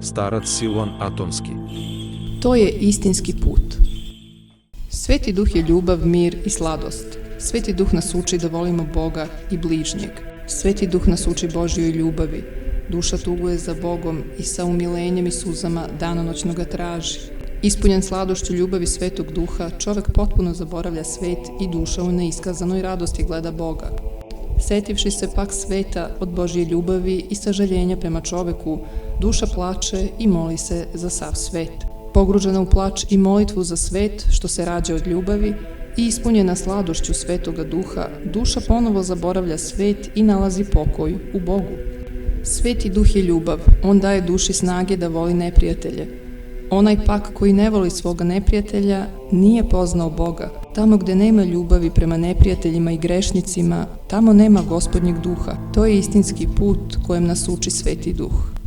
Starac Silvan Atonski. To je istinski put. Sveti Duh je ljubav, mir i sladost. Sveti Duh nas uči da volimo Boga i bližnjeg. Sveti Duh nas uči Božjoj ljubavi. Duša tuguje za Bogom i sa umilenjem i suzama danonoćno ga traži. Ispunjen sladošću ljubavi Svetog Duha, čovek potpuno zaboravlja svet i duša u neiskazanoj radosti gleda Boga. Setivši se pak sveta od Božje ljubavi i sažaljenja prema čoveku, duša plače i moli se za sav svet. Pogružena u plač i molitvu za svet, što se rađa od ljubavi, i ispunjena sladošću Svetoga Duha, duša ponovo zaboravlja svet i nalazi pokoj u Bogu. Sveti Duh je ljubav, on daje duši snage da voli neprijatelje. Onaj pak koji ne voli svoga neprijatelja nije poznao Boga. Tamo gde nema ljubavi prema neprijateljima i grešnicima, tamo nema Gospodnjeg Duha. To je istinski put kojem nas uči Sveti Duh.